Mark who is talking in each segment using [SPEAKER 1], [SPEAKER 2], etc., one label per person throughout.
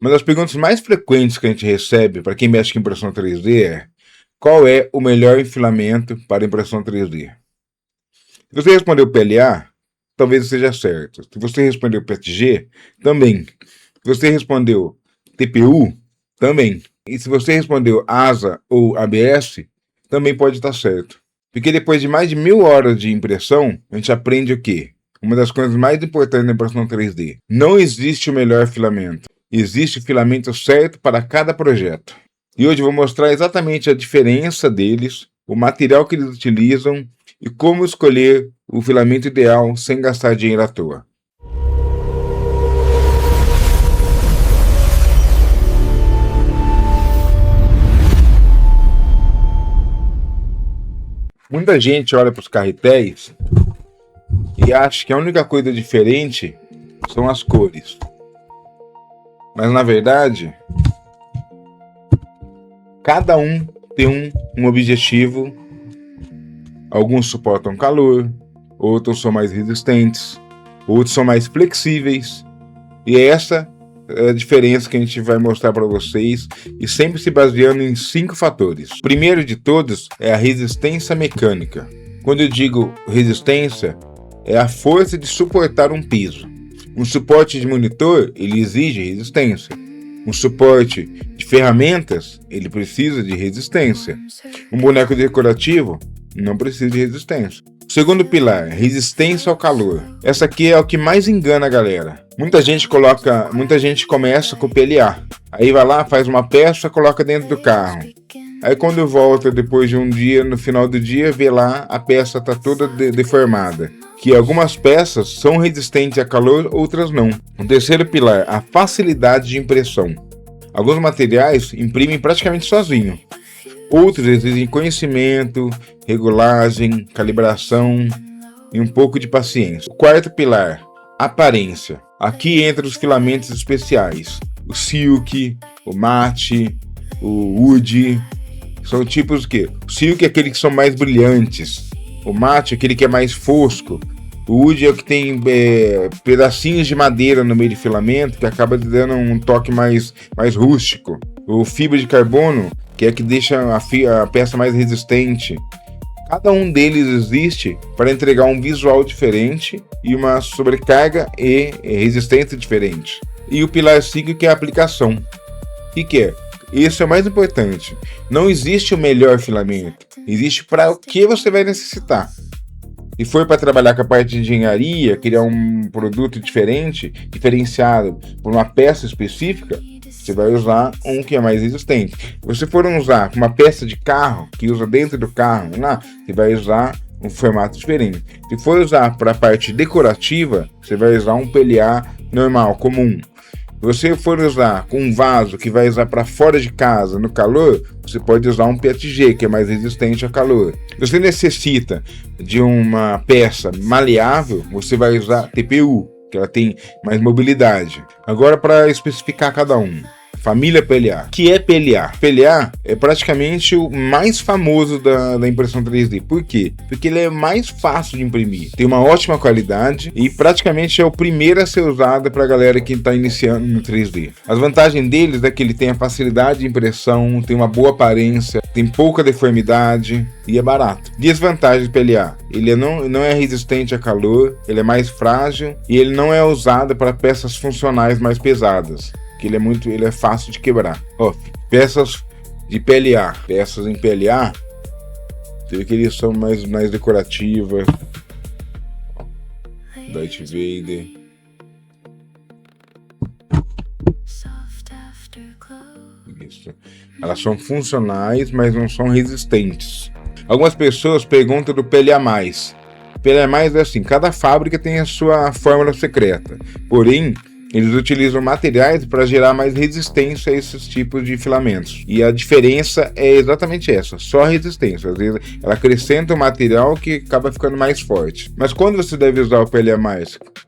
[SPEAKER 1] Uma das perguntas mais frequentes que a gente recebe para quem mexe com impressão 3D é: qual é o melhor filamento para impressão 3D? Se você respondeu PLA, talvez esteja certo. Se você respondeu PETG, também. Se você respondeu TPU, também. E se você respondeu ASA ou ABS, também pode estar certo. Porque depois de mais de 1000 horas de impressão, a gente aprende o quê? Uma das coisas mais importantes da impressão 3D. Não existe o melhor filamento. Existe o filamento certo para cada projeto. E hoje eu vou mostrar exatamente a diferença deles, o material que eles utilizam e como escolher o filamento ideal sem gastar dinheiro à toa. Muita gente olha para os carretéis e acha que a única coisa diferente são as cores. Mas na verdade, cada um tem um objetivo. Alguns suportam calor, outros são mais resistentes, outros são mais flexíveis. E essa é a diferença que a gente vai mostrar para vocês, e sempre se baseando em 5 fatores. O primeiro de todos é a resistência mecânica. Quando eu digo resistência, é a força de suportar um piso. Um suporte de monitor, ele exige resistência. Um suporte de ferramentas, ele precisa de resistência. Um boneco decorativo não precisa de resistência. O segundo pilar, resistência ao calor. Essa aqui é o que mais engana a galera. Muita gente começa com PLA. Aí vai lá, faz uma peça, coloca dentro do carro. Aí quando volta depois de um dia, no final do dia, vê lá a peça está toda deformada. Que algumas peças são resistentes a calor, outras não. O terceiro pilar, a facilidade de impressão. Alguns materiais imprimem praticamente sozinho. Outros exigem conhecimento, regulagem, calibração e um pouco de paciência. O quarto pilar, aparência. Aqui entra os filamentos especiais. O silk, o matte, o wood. São tipos que? O silk é aquele que são mais brilhantes. O matte é aquele que é mais fosco. O wood é o que tem pedacinhos de madeira no meio de filamento, que acaba dando um toque mais rústico. O fibra de carbono, que é que deixa a peça mais resistente. Cada um deles existe para entregar um visual diferente e uma sobrecarga e resistência diferente. E o pilar 5, que é a aplicação. O que é? Esse é o mais importante. Não existe o melhor filamento. Existe para o que você vai necessitar. Se for para trabalhar com a parte de engenharia, criar um produto diferenciado por uma peça específica, você vai usar um que é mais resistente. Se você for usar uma peça de carro, que usa dentro do carro, você vai usar um formato diferente. Se for usar para a parte decorativa, você vai usar um PLA normal, comum. Se você for usar com um vaso que vai usar para fora de casa, no calor, você pode usar um PETG, que é mais resistente a calor. Se você necessita de uma peça maleável, você vai usar TPU, que ela tem mais mobilidade. Agora, para especificar cada um. Família PLA. O que é PLA? PLA é praticamente o mais famoso da impressão 3D. Por quê? Porque ele é mais fácil de imprimir. Tem uma ótima qualidade e praticamente é o primeiro a ser usado para a galera que está iniciando no 3D. As vantagens deles é que ele tem a facilidade de impressão, tem uma boa aparência, tem pouca deformidade e é barato. Desvantagem do PLA. Ele não é resistente a calor, ele é mais frágil e ele não é usado para peças funcionais mais pesadas. Que ele é fácil de quebrar. Peças de PLA, peças em PLA, você vê que eles são mais decorativas. Darth Vader. Isso. Elas são funcionais, mas não são resistentes. Algumas pessoas perguntam do PLA+. PLA+, é assim, cada fábrica tem a sua fórmula secreta. Porém, eles utilizam materiais para gerar mais resistência a esses tipos de filamentos. E a diferença é exatamente essa, só a resistência. Às vezes ela acrescenta um material que acaba ficando mais forte. Mas quando você deve usar o PLA+?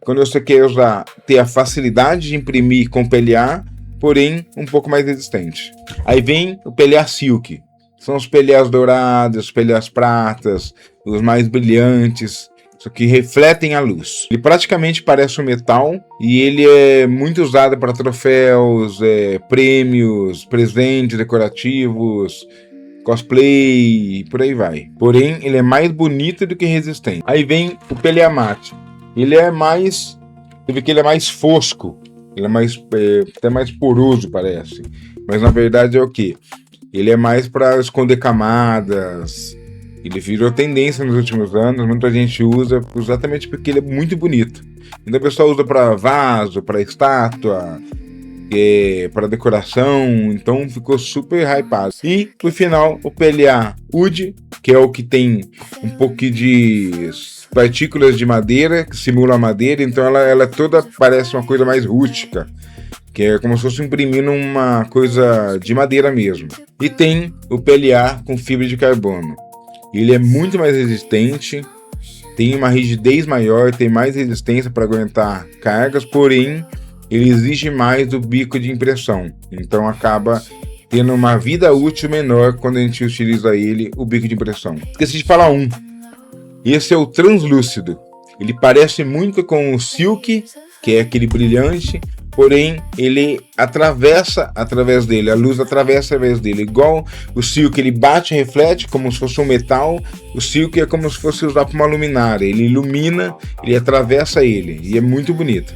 [SPEAKER 1] Quando você quer ter a facilidade de imprimir com PLA, porém um pouco mais resistente. Aí vem o PLA Silk. São os PLAs dourados, os PLAs pratas, os mais brilhantes. só que refletem a luz. Ele praticamente parece um metal e ele é muito usado para troféus, prêmios, presentes decorativos, cosplay, por aí vai. Porém, ele é mais bonito do que resistente. Aí vem o PLA Mate. Ele é mais... Você vê que ele é mais fosco. Ele é mais até mais poroso, parece. Mas na verdade é o quê? Ele é mais para esconder camadas. Ele virou tendência nos últimos anos. Muita gente usa exatamente porque ele é muito bonito. Então a pessoa usa para vaso, para estátua, para decoração. Então ficou super hypado. E no final o PLA Wood, que é o que tem um pouquinho de partículas de madeira, que simula a madeira, então ela toda parece uma coisa mais rústica, que é como se fosse imprimindo uma coisa de madeira mesmo. E tem o PLA com fibra de carbono. Ele é muito mais resistente, tem uma rigidez maior, tem mais resistência para aguentar cargas, porém ele exige mais do bico de impressão, então acaba tendo uma vida útil menor quando a gente utiliza ele, o bico de impressão. Esqueci de falar um. Esse é o translúcido. Ele parece muito com o silk, que é aquele brilhante, porém ele atravessa através dele, a luz atravessa através dele. Igual o silk, ele bate e reflete como se fosse um metal, o silk é como se fosse usar para uma luminária. Ele ilumina, ele atravessa ele, e é muito bonito.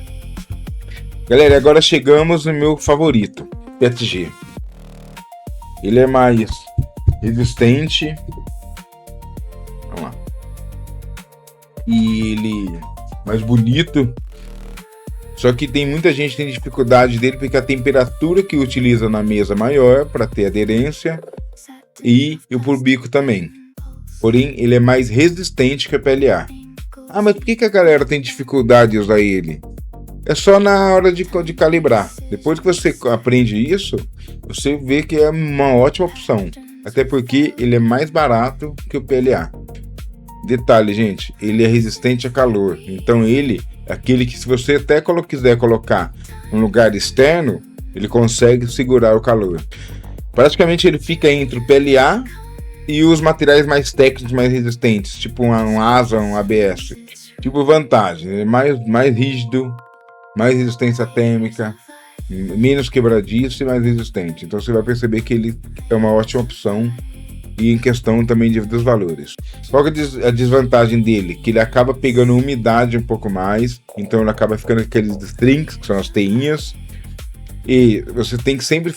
[SPEAKER 1] Galera, agora chegamos no meu favorito, PETG. Ele é mais resistente. Vamos lá. E ele mais bonito. Só que tem muita gente que tem dificuldade dele porque a temperatura que utiliza na mesa é maior para ter aderência e o por bico também. Porém, ele é mais resistente que a PLA. Ah, mas por que a galera tem dificuldade de usar ele? É só na hora de calibrar. Depois que você aprende isso, você vê que é uma ótima opção. Até porque ele é mais barato que o PLA. Detalhe, gente, ele é resistente a calor. Então ele é aquele que, se você até quiser colocar em um lugar externo, ele consegue segurar o calor. Praticamente ele fica entre o PLA e os materiais mais técnicos, mais resistentes, tipo um ASA, um ABS. Tipo vantagem, ele é mais rígido, mais resistência térmica, menos quebradiço e mais resistente. Então você vai perceber que ele é uma ótima opção. E em questão também dos valores. Qual que é a desvantagem dele? Que ele acaba pegando umidade um pouco mais, então ele acaba ficando aqueles strings, que são as teinhas, e você tem que sempre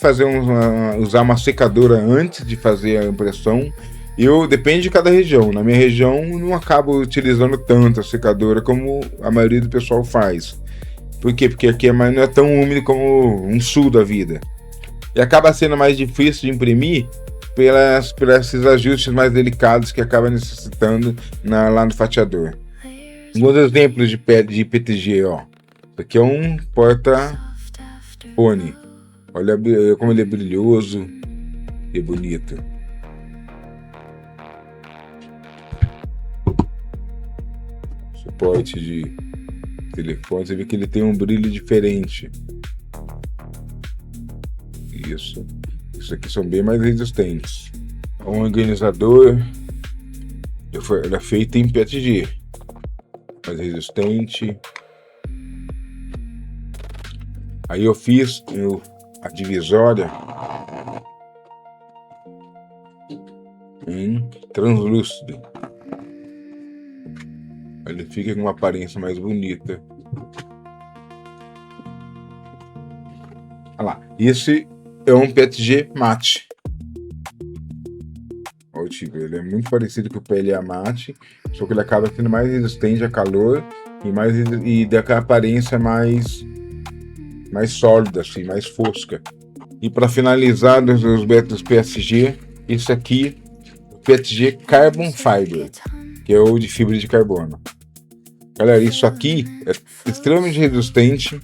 [SPEAKER 1] usar uma secadora antes de fazer a impressão. Depende de cada região. Na minha região não acabo utilizando tanto a secadora como a maioria do pessoal faz. Por quê? Porque aqui não é tão úmido como um sul da vida. E acaba sendo mais difícil de imprimir por esses ajustes mais delicados que acaba necessitando lá no fatiador. Alguns exemplos de PETG, ó. Isso aqui é um porta-fone. Olha como ele é brilhoso e bonito. Suporte de telefone, você vê que ele tem um brilho diferente. Isso aqui são bem mais resistentes. Um organizador, ele é feito em PETG, mais resistente. Aí eu fiz a divisória em translúcido. Ele fica com uma aparência mais bonita. Olha lá, esse é um PETG mate. Ele é muito parecido com o PLA mate, só que ele acaba sendo mais resistente a calor e dá aquela aparência mais sólida, assim, mais fosca. E para finalizar dos métodos PSG, esse aqui, o PETG Carbon Fiber, que é o de fibra de carbono. Galera, isso aqui é extremamente resistente.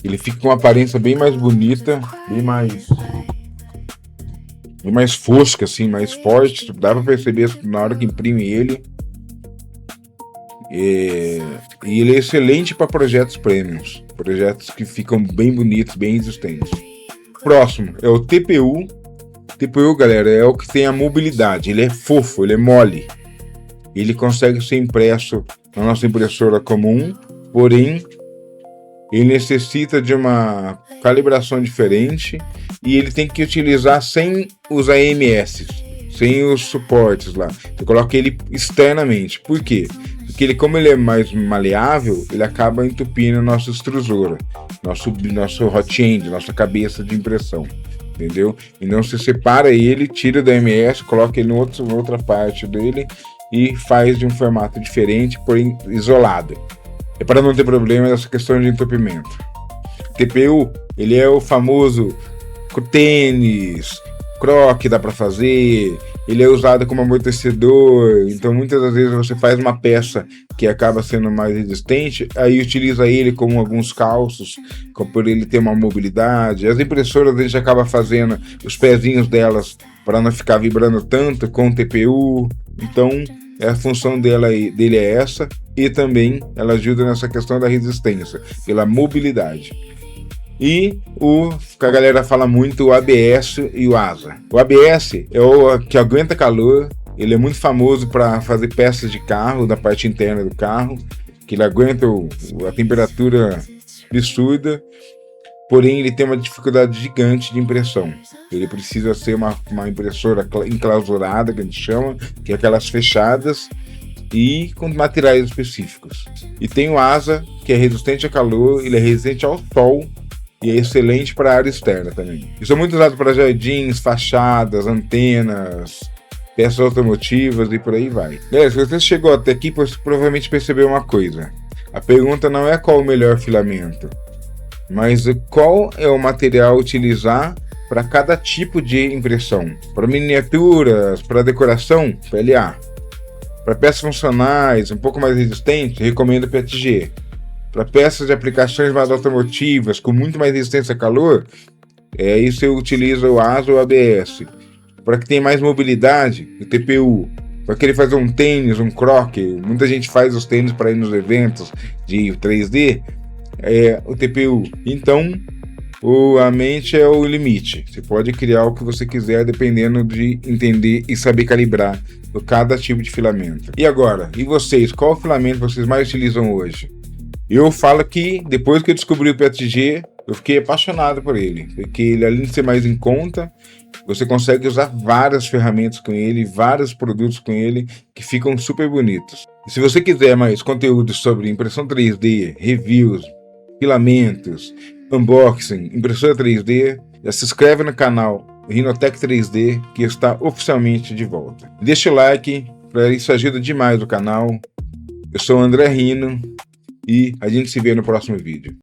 [SPEAKER 1] Ele fica com uma aparência bem mais bonita, bem mais fosca, assim, mais forte. Dá pra perceber na hora que imprime ele. E ele é excelente para projetos premiums, projetos que ficam bem bonitos, bem resistentes. Próximo é o TPU. TPU, galera, é o que tem a mobilidade. Ele é fofo, ele é mole. ele consegue ser impresso na nossa impressora comum, porém ele necessita de uma calibração diferente e ele tem que utilizar sem os AMS, sem os suportes lá. Você coloca ele externamente. Por quê? Porque como ele é mais maleável, ele acaba entupindo a nossa extrusora, nosso hot end, nossa cabeça de impressão. Entendeu? Então você separa ele, tira do AMS, coloca ele em outra parte dele e faz de um formato diferente, porém isolado. É para não ter problema nessa questão de entupimento. TPU, ele é o famoso tênis, croque dá para fazer, ele é usado como amortecedor, então muitas das vezes você faz uma peça que acaba sendo mais resistente, aí utiliza ele como alguns calços, por ele ter uma mobilidade. As impressoras a gente acaba fazendo os pezinhos delas para não ficar vibrando tanto com o TPU, então a função dele é essa, e também ela ajuda nessa questão da resistência, pela mobilidade. E que a galera fala muito, o ABS e o ASA. O ABS é o que aguenta calor, ele é muito famoso para fazer peças de carro, da parte interna do carro, que ele aguenta a temperatura absurda, porém ele tem uma dificuldade gigante de impressão. Ele precisa ser uma impressora enclausurada, que a gente chama, que é aquelas fechadas, e com materiais específicos. E tem o ASA, que é resistente a calor, ele é resistente ao sol, e é excelente para a área externa também. E são muito usados para jardins, fachadas, antenas, peças automotivas e por aí vai. Galera, se você chegou até aqui, você provavelmente percebeu uma coisa. A pergunta não é qual o melhor filamento, mas qual é o material a utilizar para cada tipo de impressão. Para miniaturas, para decoração, PLA. Para peças funcionais, um pouco mais resistentes, recomendo PETG. Para peças de aplicações mais automotivas, com muito mais resistência a calor, aí você utiliza o ASA ou o ABS. Para que tenha mais mobilidade, o TPU. Para querer fazer um tênis, um croque, muita gente faz os tênis para ir nos eventos de 3D, é o TPU. Então, a mente é o limite. Você pode criar o que você quiser, dependendo de entender e saber calibrar cada tipo de filamento. E agora, e vocês? Qual filamento vocês mais utilizam hoje? Eu falo que depois que eu descobri o PETG, eu fiquei apaixonado por ele, porque ele, além de ser mais em conta, você consegue usar várias ferramentas com ele, vários produtos com ele, que ficam super bonitos. E se você quiser mais conteúdo sobre impressão 3D, reviews, filamentos, unboxing, impressora 3D, já se inscreve no canal Rhinotech 3D, que está oficialmente de volta. Deixa o like, isso ajuda demais o canal. Eu sou o André Rhino, e a gente se vê no próximo vídeo.